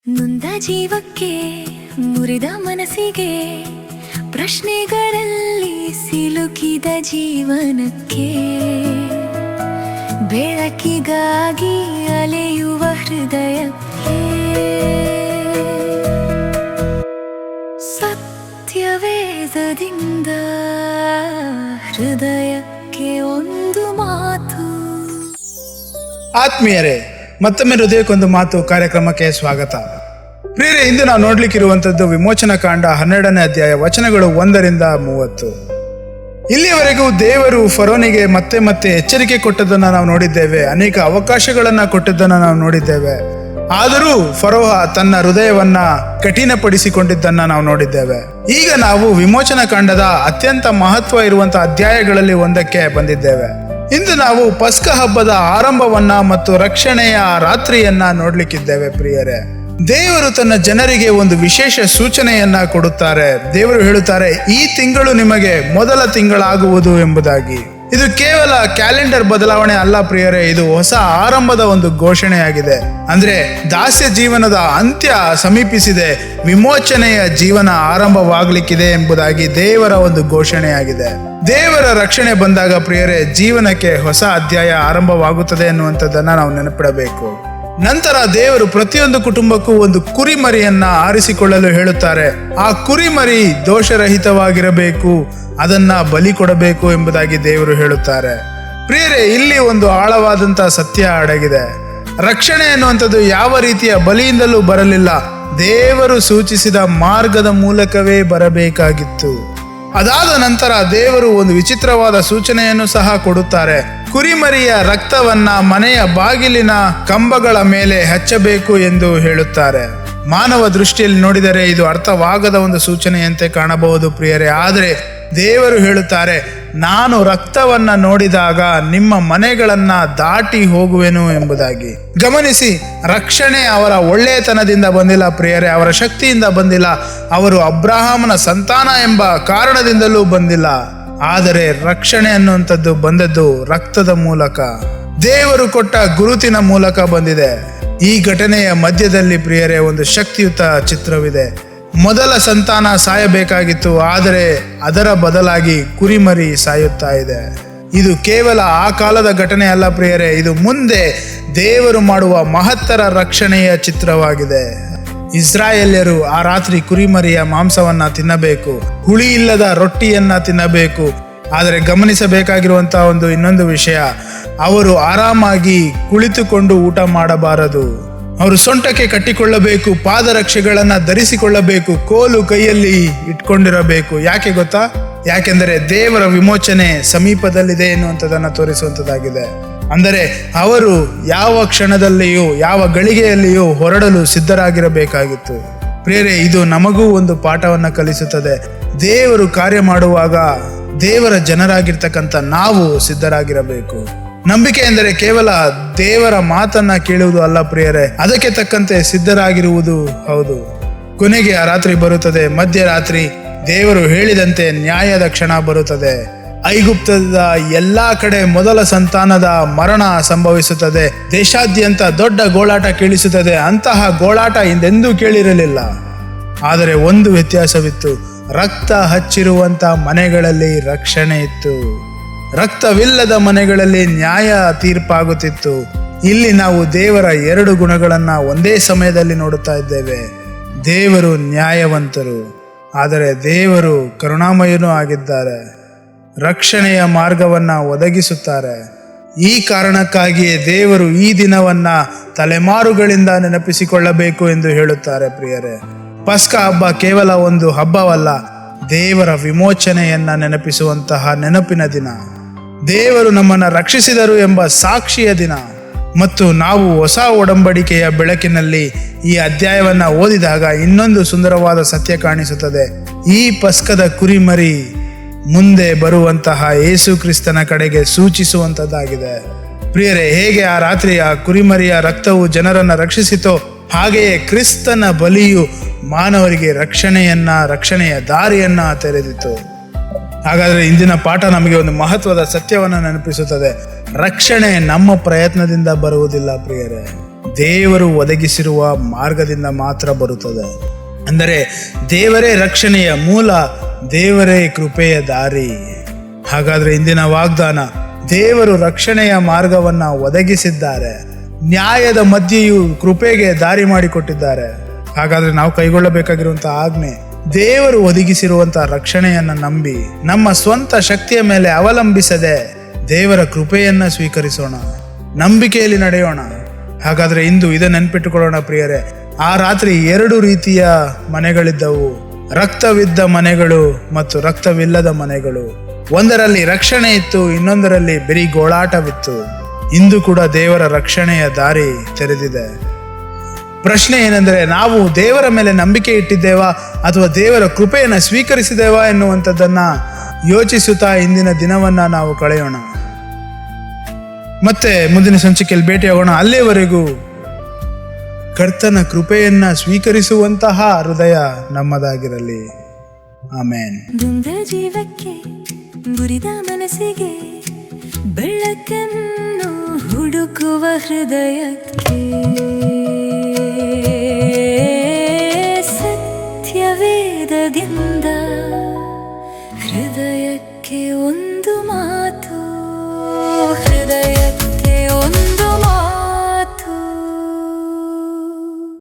ನೊಂದ ಜೀವಕ್ಕೆ ಮುರಿದ ಮನಸ್ಸಿಗೆ ಪ್ರಶ್ನೆಗಳಲ್ಲಿ ಸಿಲುಕಿದ ಜೀವನಕ್ಕೆ ಬೆಳಕಿಗಾಗಿ ಅಲೆಯುವ ಹೃದಯಕ್ಕೆ ಸತ್ಯವೇದದಿಂದ ಹೃದಯಕ್ಕೆ ಒಂದು ಮಾತು. ಆತ್ಮೀಯರೇ, ಮತ್ತೊಮ್ಮೆ ಹೃದಯಕ್ಕೊಂದು ಮಾತು ಕಾರ್ಯಕ್ರಮಕ್ಕೆ ಸ್ವಾಗತ. ಪ್ರಿಯರೇ, ಇಂದು ನಾವು ನೋಡ್ಲಿಕ್ಕಿರುವಂಥದ್ದು ವಿಮೋಚನಾ ಕಾಂಡ 12ನೇ ಅಧ್ಯಾಯ, ವಚನಗಳು 1ರಿಂದ 30. ಇಲ್ಲಿಯವರೆಗೂ ದೇವರು ಫರೋನಿಗೆ ಮತ್ತೆ ಮತ್ತೆ ಎಚ್ಚರಿಕೆ ಕೊಟ್ಟದ್ದನ್ನು ನಾವು ನೋಡಿದ್ದೇವೆ, ಅನೇಕ ಅವಕಾಶಗಳನ್ನು ಕೊಟ್ಟದ್ದನ್ನು ನಾವು ನೋಡಿದ್ದೇವೆ. ಆದರೂ ಫರೋಹ ತನ್ನ ಹೃದಯವನ್ನ ಕಠಿಣಪಡಿಸಿಕೊಂಡಿದ್ದನ್ನು ನಾವು ನೋಡಿದ್ದೇವೆ. ಈಗ ನಾವು ವಿಮೋಚನಾ ಕಾಂಡದ ಅತ್ಯಂತ ಮಹತ್ವ ಇರುವಂತಹ ಅಧ್ಯಾಯಗಳಲ್ಲಿ ಒಂದಕ್ಕೆ ಬಂದಿದ್ದೇವೆ. ಇಂದು ನಾವು ಪಸ್ಕ ಹಬ್ಬದ ಆರಂಭವನ್ನ ಮತ್ತು ರಕ್ಷಣೆಯ ರಾತ್ರಿಯನ್ನ ನೋಡ್ಲಿಕ್ಕಿದ್ದೇವೆ. ಪ್ರಿಯರೇ, ದೇವರು ತನ್ನ ಜನರಿಗೆ ಒಂದು ವಿಶೇಷ ಸೂಚನೆಯನ್ನ ಕೊಡುತ್ತಾರೆ. ದೇವರು ಹೇಳುತ್ತಾರೆ, ಈ ತಿಂಗಳು ನಿಮಗೆ ಮೊದಲ ತಿಂಗಳಾಗುವುದು ಎಂಬುದಾಗಿ. ಇದು ಕೇವಲ ಕ್ಯಾಲೆಂಡರ್ ಬದಲಾವಣೆ ಅಲ್ಲ ಪ್ರಿಯರೇ, ಇದು ಹೊಸ ಆರಂಭದ ಒಂದು ಘೋಷಣೆಯಾಗಿದೆ. ಅಂದ್ರೆ ದಾಸ್ಯ ಜೀವನದ ಅಂತ್ಯ ಸಮೀಪಿಸಿದೆ, ವಿಮೋಚನೆಯ ಜೀವನ ಆರಂಭವಾಗಲಿಕ್ಕಿದೆ ಎಂಬುದಾಗಿ ದೇವರ ಒಂದು ಘೋಷಣೆಯಾಗಿದೆ. ದೇವರ ರಕ್ಷಣೆ ಬಂದಾಗ ಪ್ರಿಯರೇ, ಜೀವನಕ್ಕೆ ಹೊಸ ಅಧ್ಯಾಯ ಆರಂಭವಾಗುತ್ತದೆ ಎನ್ನುವಂಥದ್ದನ್ನ ನಾವು ನೆನಪಿಡಬೇಕು. ನಂತರ ದೇವರು ಪ್ರತಿಯೊಂದು ಕುಟುಂಬಕ್ಕೂ ಒಂದು ಕುರಿಮರಿಯನ್ನ ಆರಿಸಿಕೊಳ್ಳಲು ಹೇಳುತ್ತಾರೆ. ಆ ಕುರಿಮರಿ ದೋಷರಹಿತವಾಗಿರಬೇಕು, ಅದನ್ನ ಬಲಿ ಕೊಡಬೇಕು ಎಂಬುದಾಗಿ ದೇವರು ಹೇಳುತ್ತಾರೆ. ಪ್ರಿಯರೇ, ಇಲ್ಲಿ ಒಂದು ಆಳವಾದಂತಹ ಸತ್ಯ ಅಡಗಿದೆ. ರಕ್ಷಣೆ ಎನ್ನುವಂಥದ್ದು ಯಾವ ರೀತಿಯ ಬಲಿಯಿಂದಲೂ ಬರಲಿಲ್ಲ, ದೇವರು ಸೂಚಿಸಿದ ಮಾರ್ಗದ ಮೂಲಕವೇ ಬರಬೇಕಾಗಿತ್ತು. ಅದಾದ ನಂತರ ದೇವರು ಒಂದು ವಿಚಿತ್ರವಾದ ಸೂಚನೆಯನ್ನು ಸಹ ಕೊಡುತ್ತಾರೆ. ಕುರಿಮರಿಯ ರಕ್ತವನ್ನ ಮನೆಯ ಬಾಗಿಲಿನ ಕಂಬಗಳ ಮೇಲೆ ಹಚ್ಚಬೇಕು ಎಂದು ಹೇಳುತ್ತಾರೆ. ಮಾನವ ದೃಷ್ಟಿಯಲ್ಲಿ ನೋಡಿದರೆ ಇದು ಅರ್ಥವಾಗದ ಒಂದು ಸೂಚನೆಯಂತೆ ಕಾಣಬಹುದು ಪ್ರಿಯರೇ, ಆದರೆ ದೇವರು ಹೇಳುತ್ತಾರೆ, ನಾನು ರಕ್ತವನ್ನ ನೋಡಿದಾಗ ನಿಮ್ಮ ಮನೆಗಳನ್ನ ದಾಟಿ ಹೋಗುವೆನು ಎಂಬುದಾಗಿ. ಗಮನಿಸಿ, ರಕ್ಷಣೆ ಅವರ ಒಳ್ಳೆಯತನದಿಂದ ಬಂದಿಲ್ಲ ಪ್ರಿಯರೇ, ಅವರ ಶಕ್ತಿಯಿಂದ ಬಂದಿಲ್ಲ, ಅವರು ಅಬ್ರಹಾಮನ ಸಂತಾನ ಎಂಬ ಕಾರಣದಿಂದಲೂ ಬಂದಿಲ್ಲ. ಆದರೆ ರಕ್ಷಣೆ ಅನ್ನುವಂಥದ್ದು ಬಂದದ್ದು ರಕ್ತದ ಮೂಲಕ, ದೇವರು ಕೊಟ್ಟ ಗುರುತಿನ ಮೂಲಕ ಬಂದಿದೆ. ಈ ಘಟನೆಯ ಮಧ್ಯದಲ್ಲಿ ಪ್ರಿಯರೇ ಒಂದು ಶಕ್ತಿಯುತ ಚಿತ್ರವಿದೆ. ಮೊದಲ ಸಂತಾನ ಸಾಯಬೇಕಾಗಿತ್ತು, ಆದರೆ ಅದರ ಬದಲಾಗಿ ಕುರಿಮರಿ ಸಾಯುತ್ತಾ ಇದೆ. ಇದು ಕೇವಲ ಆ ಕಾಲದ ಘಟನೆ ಅಲ್ಲ ಪ್ರಿಯರೇ, ಇದು ಮುಂದೆ ದೇವರು ಮಾಡುವ ಮಹತ್ತರ ರಕ್ಷಣೆಯ ಚಿತ್ರವಾಗಿದೆ. ಇಸ್ರಾಯೇಲ್ಯರು ಆ ರಾತ್ರಿ ಕುರಿಮರಿಯ ಮಾಂಸವನ್ನ ತಿನ್ನಬೇಕು, ಹುಳಿ ಇಲ್ಲದ ರೊಟ್ಟಿಯನ್ನ ತಿನ್ನಬೇಕು. ಆದರೆ ಗಮನಿಸಬೇಕಾಗಿರುವಂತಹ ಇನ್ನೊಂದು ವಿಷಯ, ಅವರು ಆರಾಮಾಗಿ ಕುಳಿತುಕೊಂಡು ಊಟ ಮಾಡಬಾರದು. ಅವರು ಸೊಂಟಕ್ಕೆ ಕಟ್ಟಿಕೊಳ್ಳಬೇಕು, ಪಾದರಕ್ಷೆಗಳನ್ನ ಧರಿಸಿಕೊಳ್ಳಬೇಕು, ಕೋಲು ಕೈಯಲ್ಲಿ ಇಟ್ಕೊಂಡಿರಬೇಕು. ಯಾಕೆ ಗೊತ್ತಾ? ಯಾಕೆಂದರೆ ದೇವರ ವಿಮೋಚನೆ ಸಮೀಪದಲ್ಲಿದೆ ಎನ್ನುವಂಥದ್ದನ್ನು ತೋರಿಸುವಂಥದ್ದಾಗಿದೆ. ಅಂದರೆ ಅವರು ಯಾವ ಕ್ಷಣದಲ್ಲಿಯೂ ಯಾವ ಗಳಿಗೆಯಲ್ಲಿಯೂ ಹೊರಡಲು ಸಿದ್ಧರಾಗಿರಬೇಕಾಗಿತ್ತು. ಪ್ರಿಯರೇ, ಇದು ನಮಗೂ ಒಂದು ಪಾಠವನ್ನ ಕಲಿಸುತ್ತದೆ. ದೇವರು ಕಾರ್ಯ ಮಾಡುವಾಗ ದೇವರ ಜನರಾಗಿರ್ತಕ್ಕಂಥ ನಾವು ಸಿದ್ಧರಾಗಿರಬೇಕು. ನಂಬಿಕೆ ಎಂದರೆ ಕೇವಲ ದೇವರ ಮಾತನ್ನ ಕೇಳುವುದು ಅಲ್ಲ ಪ್ರಿಯರೇ, ಅದಕ್ಕೆ ತಕ್ಕಂತೆ ಸಿದ್ಧರಾಗಿರುವುದು ಹೌದು. ಕೊನೆಗೆ ಆ ರಾತ್ರಿ ಬರುತ್ತದೆ, ಮಧ್ಯರಾತ್ರಿ. ದೇವರು ಹೇಳಿದಂತೆ ನ್ಯಾಯದ ಕ್ಷಣ ಬರುತ್ತದೆ. ಐಗುಪ್ತದ ಎಲ್ಲಾ ಕಡೆ ಮೊದಲ ಸಂತಾನದ ಮರಣ ಸಂಭವಿಸುತ್ತದೆ. ದೇಶಾದ್ಯಂತ ದೊಡ್ಡ ಗೋಳಾಟ ಕೇಳಿಸುತ್ತದೆ. ಅಂತಹ ಗೋಳಾಟ ಹಿಂದೆಂದೂ ಕೇಳಿರಲಿಲ್ಲ. ಆದರೆ ಒಂದು ವ್ಯತ್ಯಾಸವಿತ್ತು, ರಕ್ತ ಹಚ್ಚಿರುವಂತ ಮನೆಗಳಲ್ಲಿ ರಕ್ಷಣೆ ಇತ್ತು, ರಕ್ತವಿಲ್ಲದ ಮನೆಗಳಲ್ಲಿ ನ್ಯಾಯ ತೀರ್ಪಾಗುತ್ತಿತ್ತು. ಇಲ್ಲಿ ನಾವು ದೇವರ ಎರಡು ಗುಣಗಳನ್ನ ಒಂದೇ ಸಮಯದಲ್ಲಿ ನೋಡುತ್ತಾ ಇದ್ದೇವೆ. ದೇವರು ನ್ಯಾಯವಂತರು, ಆದರೆ ದೇವರು ಕರುಣಾಮಯನೂ ಆಗಿದ್ದಾರೆ. ರಕ್ಷಣೆಯ ಮಾರ್ಗವನ್ನ ಒದಗಿಸುತ್ತಾರೆ. ಈ ಕಾರಣಕ್ಕಾಗಿಯೇ ದೇವರು ಈ ದಿನವನ್ನ ತಲೆಮಾರುಗಳಿಂದ ನೆನಪಿಸಿಕೊಳ್ಳಬೇಕು ಎಂದು ಹೇಳುತ್ತಾರೆ. ಪ್ರಿಯರೇ, ಪಸ್ಕ ಹಬ್ಬ ಕೇವಲ ಒಂದು ಹಬ್ಬವಲ್ಲ, ದೇವರ ವಿಮೋಚನೆಯನ್ನ ನೆನಪಿಸುವಂತಹ ನೆನಪಿನ ದಿನ. ದೇವರು ನಮ್ಮನ್ನ ರಕ್ಷಿಸಿದರು ಎಂಬ ಸಾಕ್ಷಿಯ ದಿನ. ಮತ್ತು ನಾವು ಹೊಸ ಒಡಂಬಡಿಕೆಯ ಬೆಳಕಿನಲ್ಲಿ ಈ ಅಧ್ಯಾಯವನ್ನ ಓದಿದಾಗ ಇನ್ನೊಂದು ಸುಂದರವಾದ ಸತ್ಯ ಕಾಣಿಸುತ್ತದೆ. ಈ ಪಸ್ಕದ ಕುರಿಮರಿ ಮುಂದೆ ಬರುವಂತಹ ಯೇಸು ಕ್ರಿಸ್ತನ ಕಡೆಗೆ ಸೂಚಿಸುವಂತದ್ದಾಗಿದೆ. ಪ್ರಿಯರೇ, ಹೇಗೆ ಆ ರಾತ್ರಿ ಆ ಕುರಿಮರಿಯ ರಕ್ತವು ಜನರನ್ನ ರಕ್ಷಿಸಿತೋ, ಹಾಗೆಯೇ ಕ್ರಿಸ್ತನ ಬಲಿಯು ಮಾನವರಿಗೆ ರಕ್ಷಣೆಯ ದಾರಿಯನ್ನ ತೆರೆದಿತು. ಹಾಗಾದ್ರೆ ಇಂದಿನ ಪಾಠ ನಮಗೆ ಒಂದು ಮಹತ್ವದ ಸತ್ಯವನ್ನು ನೆನಪಿಸುತ್ತದೆ. ರಕ್ಷಣೆ ನಮ್ಮ ಪ್ರಯತ್ನದಿಂದ ಬರುವುದಿಲ್ಲ ಪ್ರಿಯರೇ, ದೇವರು ಒದಗಿಸಿರುವ ಮಾರ್ಗದಿಂದ ಮಾತ್ರ ಬರುತ್ತದೆ. ಅಂದರೆ ದೇವರೇ ರಕ್ಷಣೆಯ ಮೂಲ, ದೇವರೇ ಕೃಪೆಯ ದಾರಿ. ಹಾಗಾದ್ರೆ ಇಂದಿನ ವಾಗ್ದಾನ, ದೇವರು ರಕ್ಷಣೆಯ ಮಾರ್ಗವನ್ನ ಒದಗಿಸಿದ್ದಾರೆ, ನ್ಯಾಯದ ಮಧ್ಯೆಯೂ ಕೃಪೆಗೆ ದಾರಿ ಮಾಡಿಕೊಟ್ಟಿದ್ದಾರೆ. ಹಾಗಾದ್ರೆ ನಾವು ಕೈಗೊಳ್ಳಬೇಕಾಗಿರುವಂತಹ ಆಜ್ಞೆ, ದೇವರು ಒದಗಿಸಿರುವಂತಹ ರಕ್ಷಣೆಯನ್ನ ನಂಬಿ ನಮ್ಮ ಸ್ವಂತ ಶಕ್ತಿಯ ಮೇಲೆ ಅವಲಂಬಿಸದೆ ದೇವರ ಕೃಪೆಯನ್ನ ಸ್ವೀಕರಿಸೋಣ, ನಂಬಿಕೆಯಲ್ಲಿ ನಡೆಯೋಣ. ಹಾಗಾದ್ರೆ ಇಂದು ಇದನ್ನ ನೆನ್ಪಿಟ್ಟುಕೊಳ್ಳೋಣ ಪ್ರಿಯರೇ. ಆ ರಾತ್ರಿ 2 ರೀತಿಯ ಮನೆಗಳಿದ್ದವು, ರಕ್ತವಿದ್ದ ಮನೆಗಳು ಮತ್ತು ರಕ್ತವಿಲ್ಲದ ಮನೆಗಳು. ಒಂದರಲ್ಲಿ ರಕ್ಷಣೆ ಇತ್ತು, ಇನ್ನೊಂದರಲ್ಲಿ ಬರೀ ಗೋಳಾಟವಿತ್ತು. ಇಂದು ಕೂಡ ದೇವರ ರಕ್ಷಣೆಯ ದಾರಿ ತೆರೆದಿದೆ. ಪ್ರಶ್ನೆ ಏನೆಂದರೆ, ನಾವು ದೇವರ ಮೇಲೆ ನಂಬಿಕೆ ಇಟ್ಟಿದ್ದೇವಾ ಅಥವಾ ದೇವರ ಕೃಪೆಯನ್ನು ಸ್ವೀಕರಿಸಿದ್ದೇವಾ ಎನ್ನುವಂಥದ್ದನ್ನ ಯೋಚಿಸುತ್ತಾ ಇಂದಿನ ದಿನವನ್ನ ನಾವು ಕಳೆಯೋಣ. ಮತ್ತೆ ಮುಂದಿನ ಸಂಚಿಕೆಯಲ್ಲಿ ಭೇಟಿಯಾಗೋಣ. ಅಲ್ಲಿಯವರೆಗೂ ಕರ್ತನ ಕೃಪೆಯನ್ನ ಸ್ವೀಕರಿಸುವಂತಹ ಹೃದಯ ನಮ್ಮದಾಗಿರಲಿ. ಆಮೇನ್. ನೊಂದ ಜೀವಕ್ಕೆ, ಮುರಿದ ಮನಸ್ಸಿಗೆ ಬೆಳಕನ್ನು ಹುಡುಕುವ ಹೃದಯಕ್ಕೆ ಸತ್ಯವೇದದಿಂದ ಹೃದಯಕ್ಕೆ ಒಂದು